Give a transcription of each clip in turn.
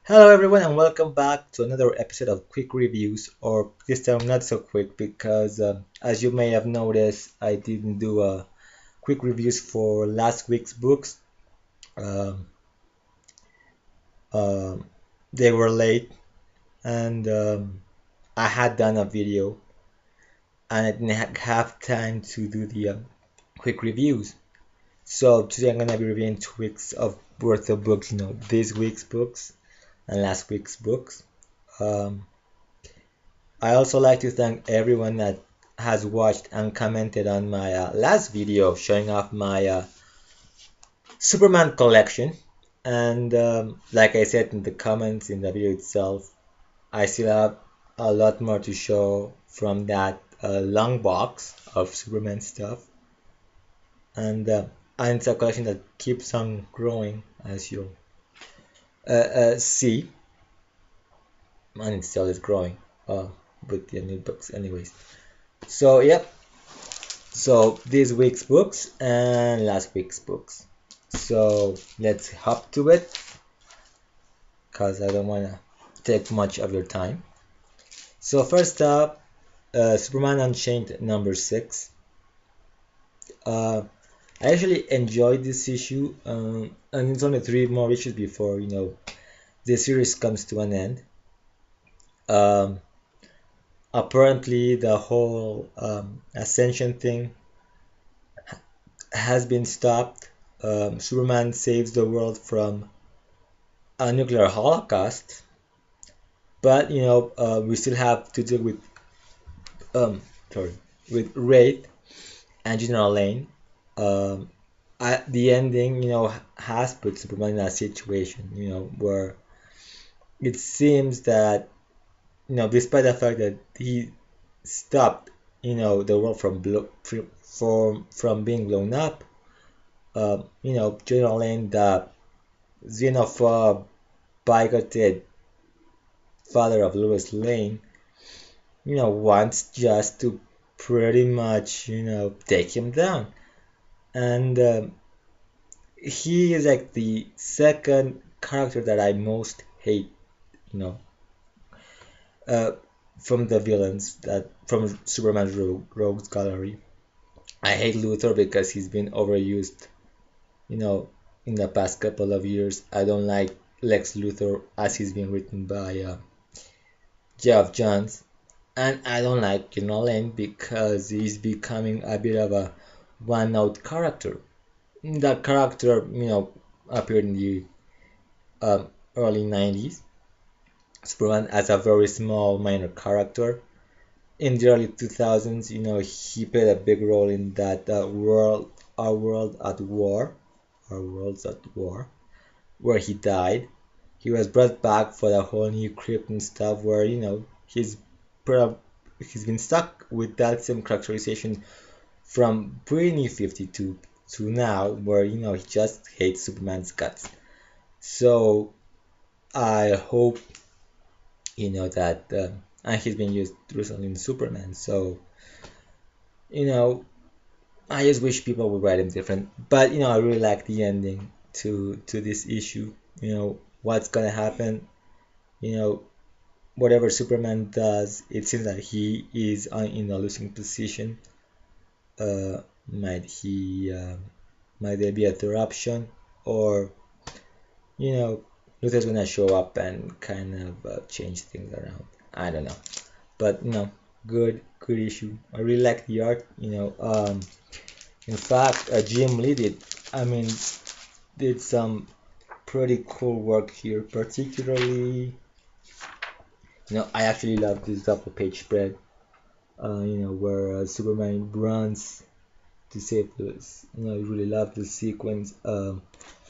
Hello everyone and welcome back to another episode of Quick Reviews, or this time not so quick because as you may have noticed I didn't do quick reviews for last week's books. Um, um, they were late and I had done a video and I didn't have time to do the quick reviews. So today I'm gonna be reviewing 2 weeks of worth of books, this week's books and last week's books. Um, I also like to thank everyone that has watched and commented on my last video showing off my Superman collection. And like I said in the comments in the video itself, I still have a lot more to show from that long box of Superman stuff. And it's a collection that keeps on growing, as you'll see, and it still is growing with the new books anyways. So yep, so this week's books and last week's books. So let's hop to it because I don't want to take much of your time. So first up, Superman Unchained number 6. I actually enjoyed this issue, and it's only 3 more issues before the series comes to an end. Um, Apparently, the whole Ascension thing has been stopped. Superman saves the world from a nuclear holocaust, but we still have to deal with um sorry with Wraith and General Lane. Um, the ending, has put Superman in a situation, where it seems that despite the fact that he stopped, the world from being blown up. General Lane, the xenophobe, bigoted father of Lois Lane, wants just to pretty much, take him down. And he is like the second character that I most hate, you know, uh, from the villains that from Superman's Rogues Gallery. I hate Luthor because he's been overused, you know, in the past couple of years. I don't like Lex Luthor as he's been written by Geoff Johns. And I don't like General Lane because he's becoming a bit of a one-note character. That character, appeared in the early 90s. Superman as a very small minor character. In the early 2000s, he played a big role in that Our World at War, Our Worlds at War, where he died. He was brought back for the whole new Krypton stuff where, he's he's been stuck with that same characterization from pre-New 52 to now, where he just hates Superman's guts. So I hope that, and he's been used recently in Superman. So I just wish people would write him different. But I really like the ending to this issue. What's gonna happen. You know Whatever Superman does, it seems that he is in a losing position. Uh, might there be a third option, or Luther's gonna show up and kind of change things around. I don't know, but good issue. I really like the art. In fact, Jim Lee did some pretty cool work here. Particularly, I actually love this double page spread. Where Superman runs to save Lois. I really love the sequence. The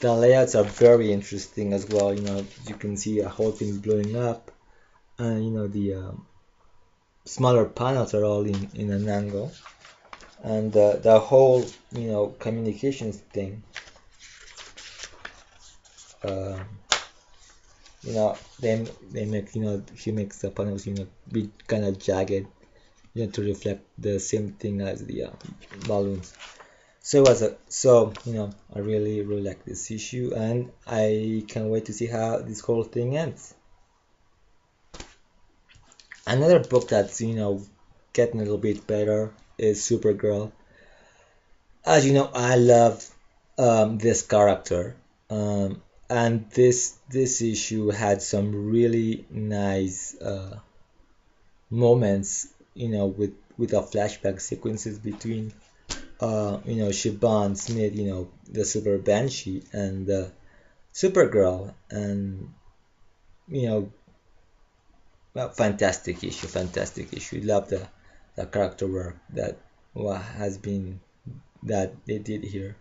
layouts are very interesting as well. You can see a whole thing blowing up, and the smaller panels are all in an angle, and the whole communications thing. Um, they make he makes the panels be kind of jagged, to reflect the same thing as the balloons. I really like this issue, and I can't wait to see how this whole thing ends. Another book that's getting a little bit better is Supergirl. As you know, I love this character, and this issue had some really nice moments, with a flashback sequences between Siobhan Smith, the Super Banshee, and Supergirl, and you know, well, fantastic issue. Love the character work that has been that they did here.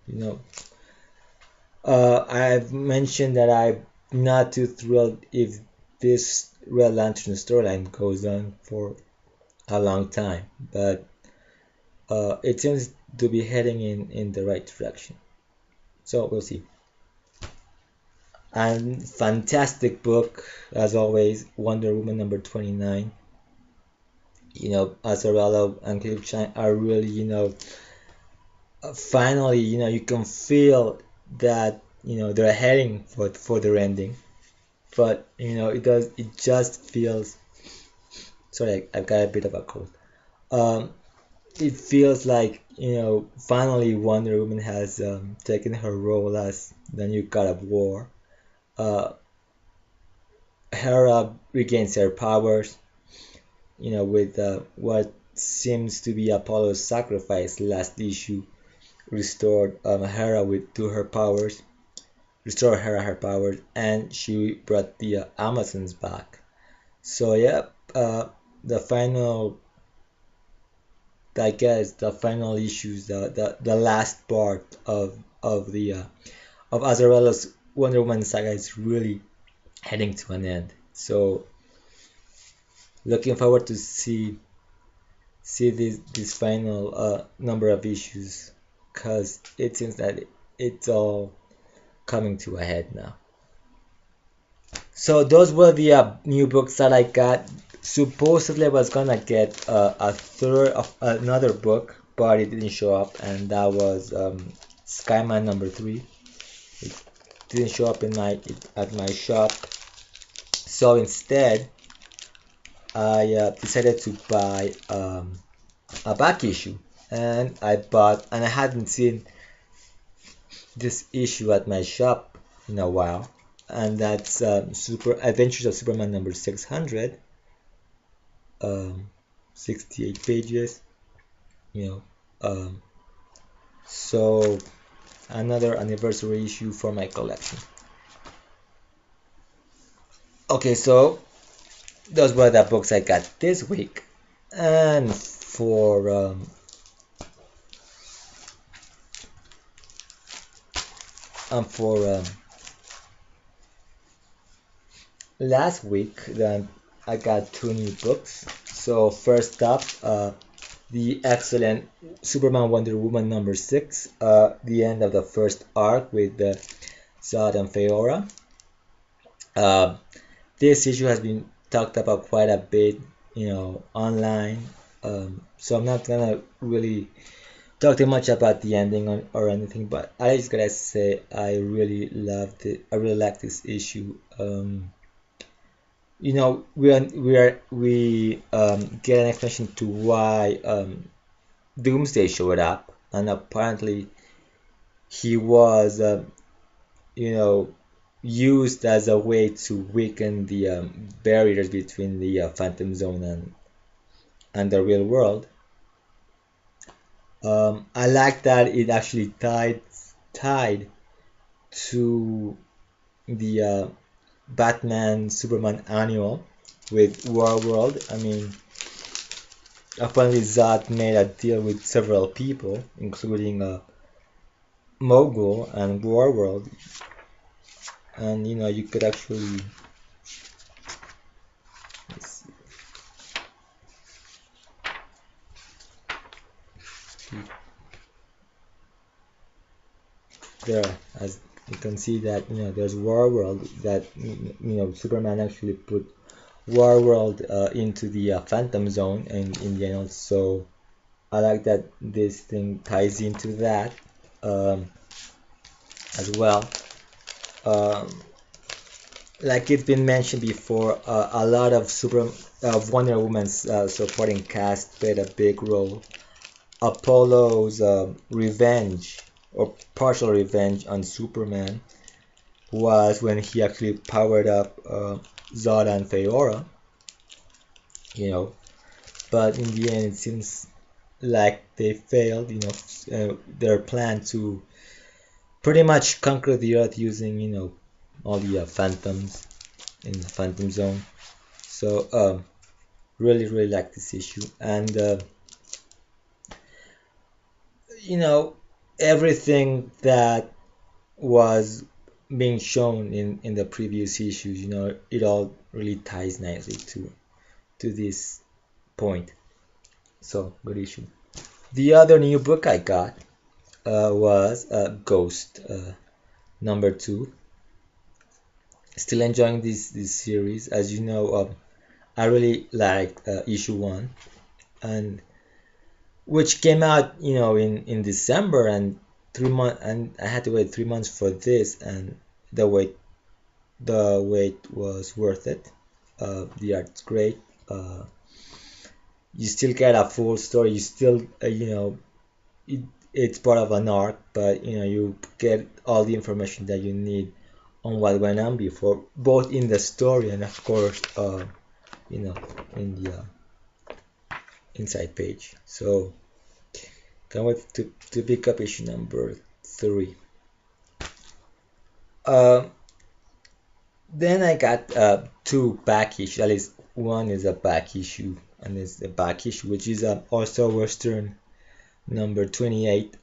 I've mentioned that I'm not too thrilled if this Red Lantern storyline goes on for a long time, but it seems to be heading in the right direction. So we'll see. And fantastic as always, Wonder Woman number 29. Azzarello and Cliff Chiang are really, finally, you can feel that, they're heading for their ending. But, it just feels, sorry, I've got a bit of a cold. It feels like, finally Wonder Woman has taken her role as the new god of war. Hera regains her powers, with what seems to be Apollo's sacrifice last issue, restored Hera to her powers, restored Hera her powers, and she brought the Amazons back. So yeah, the final, I guess, the final issues, the last part of Azzarello's Wonder Woman saga is really heading to an end. So looking forward to see this final number of issues, because it seems that it's all coming to a head now. So those were the new books that I got. Supposedly I was gonna get a third of another book, but it didn't show up, and that was Skyman number 3. It didn't show up at my shop, so instead I decided to buy a back issue, and I hadn't seen this issue at my shop in a while, and that's Super Adventures of Superman number 600, 68 pages, so another anniversary issue for my collection. Okay, so those were the books I got this week, and for last week, then I got 2 new books. So first up, the excellent Superman Wonder Woman number 6, the end of the first arc with Zod and Feora. This issue has been talked about quite a bit, online. So I'm not gonna really talk too much about the ending or anything, but I just gotta say I really loved it. I really like this issue. We get an explanation to why Doomsday showed up, and apparently he was used as a way to weaken the barriers between the Phantom Zone and the real world. I like that it actually tied to the Batman Superman annual with World. I mean, apparently Zod made a deal with several people, including Mogul and World, and you could actually there, as you can see that there's World that Superman actually put World into the Phantom Zone and in the end. So I like that this thing ties into that. um, as well. Um, like it's been mentioned before, a lot of Wonder Woman's supporting cast played a big role. Apollo's revenge or partial revenge on Superman was when he actually powered up Zod and Feora, you know. But in the end, it seems like they failed, their plan to pretty much conquer the Earth using, all the phantoms in the Phantom Zone. So, really, really like this issue, and you know, everything that was being shown in the previous issues, it all really ties nicely to this point. So, good issue. The other new book I got was Ghost #2. Still enjoying this series. As you know, I really liked issue 1, and which came out, in December, and 3 months, and I had to wait 3 months for this, and the wait was worth it. The art's great. You still get a full story. You still, it's part of an arc, but you get all the information that you need on what went on before, both in the story and of course, in the inside page. So can't wait to pick up issue #3. Then I got 2 back issues. At least one is a back issue, and it's the back issue, which is also Western #28.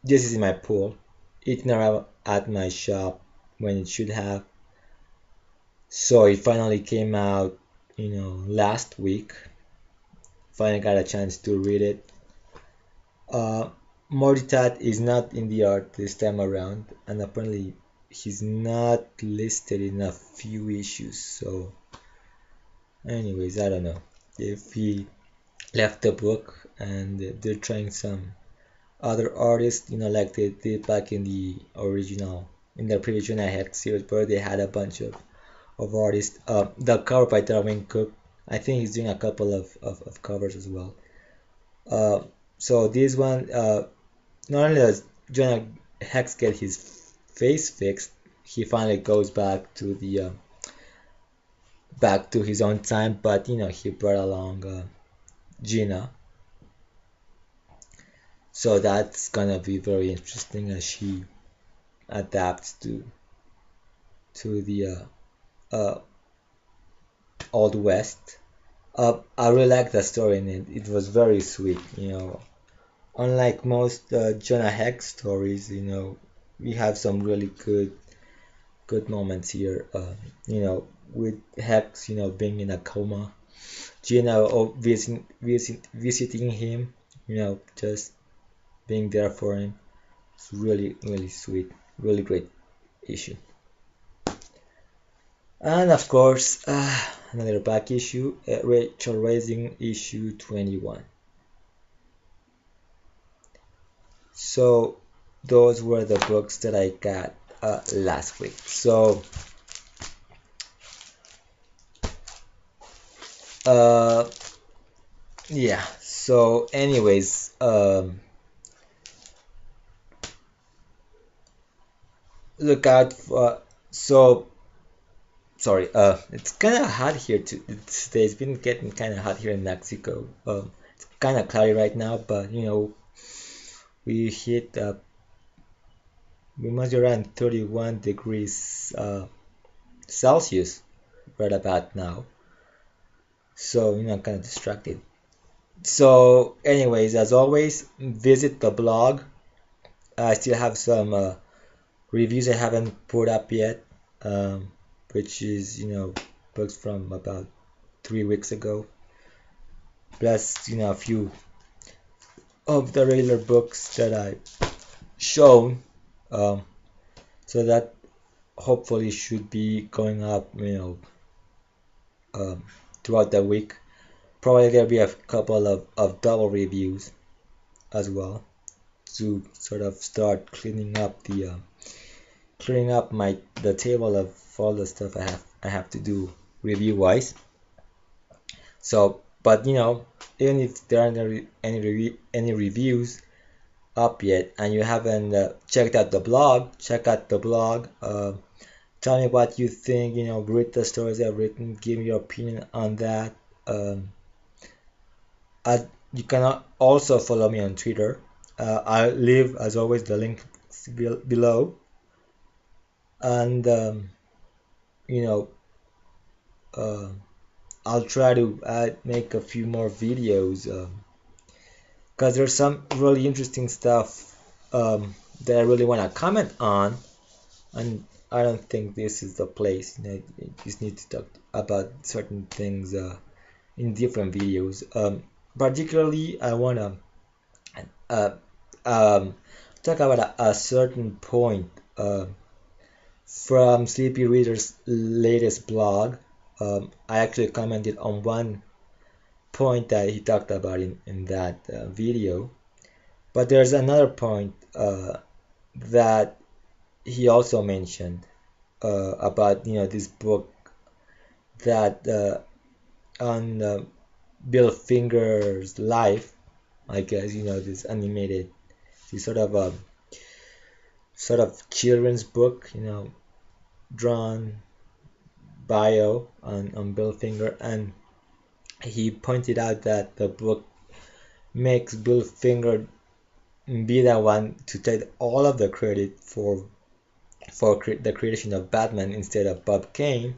This is in my pool. It's not at my shop when it should have. So it finally came out, last week. Finally got a chance to read it. Moritat is not in the art this time around, and apparently he's not listed in a few issues. So, anyways, I don't know if he left the book and they're trying some other artists, like they did back in the original, in the previous Jonah Hex series, where they had a bunch of artists. The cover by Darwin Cook, I think he's doing a couple of covers as well. So this one, not only does Jonah Hex get his face fixed, he finally goes back to the back to his own time, but he brought along Gina. So that's gonna be very interesting as she adapts to the Old West. I really like the story in it. It was very sweet, Unlike most Jonah Hex stories, we have some really good moments here. With Hex, being in a coma, Gina visiting him, just being there for him. It's really, really sweet, really great issue. And of course, another back issue, Rachel Rising issue 21. So those were the books that I got last week. So yeah, so anyways, look out for, so sorry, it's kind of hot here today. It's been getting kind of hot here in Mexico. It's kind of cloudy right now, but we hit we must be around 31 degrees Celsius right about now. So I'm kind of distracted. So anyways, as always, visit the blog. I still have some reviews I haven't put up yet, which is books from about 3 weeks ago, plus a few of the regular books that I shown, so that hopefully should be going up throughout the week. Probably there'll be a couple of double reviews as well, to sort of start clearing up the table of all the stuff I have to do review wise. So, but even if there aren't any reviews up yet, and you haven't checked out the blog, check out the blog. Tell me what you think. Read the stories I've written. Give me your opinion on that. You can also follow me on Twitter. I'll leave, as always, the link below. And uh, I'll try to make a few more videos because there's some really interesting stuff that I really want to comment on, and I don't think this is the place. You just need to talk about certain things in different videos. Particularly, I want to talk about a certain point from Sleepy Reader's latest blog. I actually commented on one point that he talked about in that video, but there's another point that he also mentioned about this book that on Bill Finger's life, I guess, this animated, this sort of children's book, drawn bio on Bill Finger, and he pointed out that the book makes Bill Finger be the one to take all of the credit for the creation of Batman instead of Bob Kane,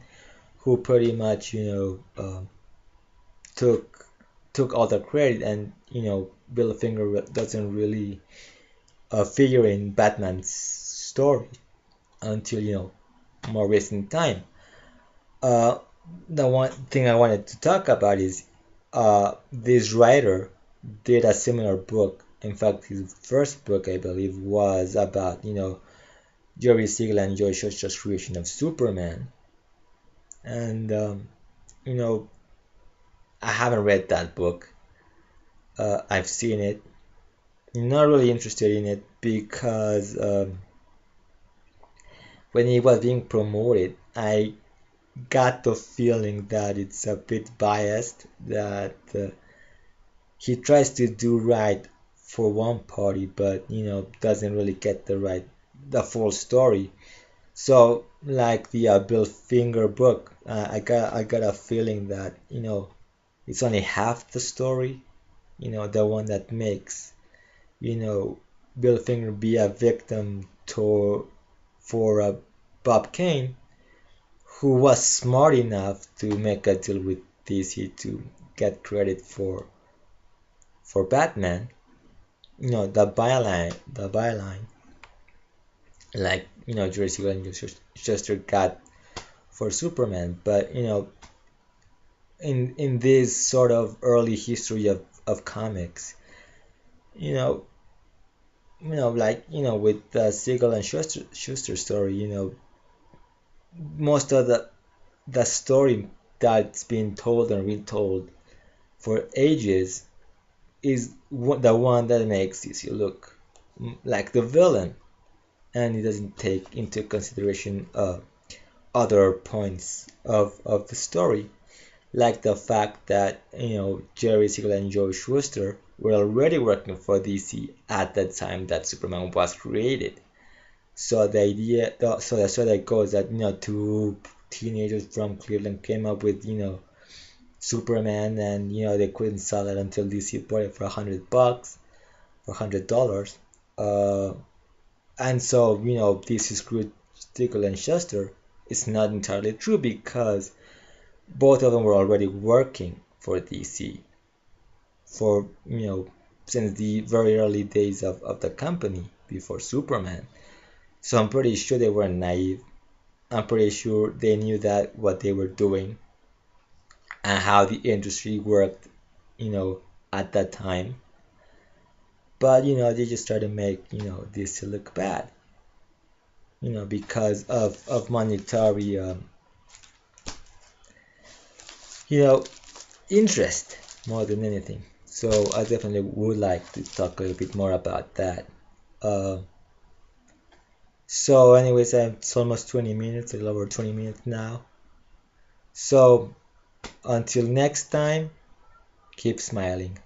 who pretty much took all the credit, and Bill Finger doesn't really figure in Batman's story until more recent time. The one thing I wanted to talk about is this writer did a similar book. In fact, his first book, I believe, was about Jerry Siegel and Joe Shuster's creation of Superman. And I haven't read that book. I've seen it. Not really interested in it because when it was being promoted, I got the feeling that it's a bit biased, that he tries to do right for one party, but doesn't really get the full story. So like the Bill Finger book, I got a feeling that it's only half the story, the one that makes Bill Finger be a victim for Bob Kane, who was smart enough to make a deal with DC to get credit for Batman. The byline, like Jerry Siegel and Shuster got for Superman, but in this sort of early history of comics, with the Siegel and Schuster story, most of the story that's been told and retold for ages is the one that makes DC look like the villain, and it doesn't take into consideration other points of the story, like the fact that Jerry Siegel and Joe Shuster were already working for DC at the time that Superman was created. So the story goes that two teenagers from Cleveland came up with Superman, and they couldn't sell it until DC bought it for $100, for $100. And so this is screwed Siegel and Shuster. It's not entirely true because both of them were already working for DC for since the very early days of the company before Superman. So I'm pretty sure they weren't naive. I'm pretty sure they knew that what they were doing and how the industry worked at that time. But they just try to make this to look bad, because of monetary interest more than anything. So I definitely would like to talk a little bit more about that Uh, so anyways, it's almost 20 minutes, a little over 20 minutes now. So until next time, keep smiling.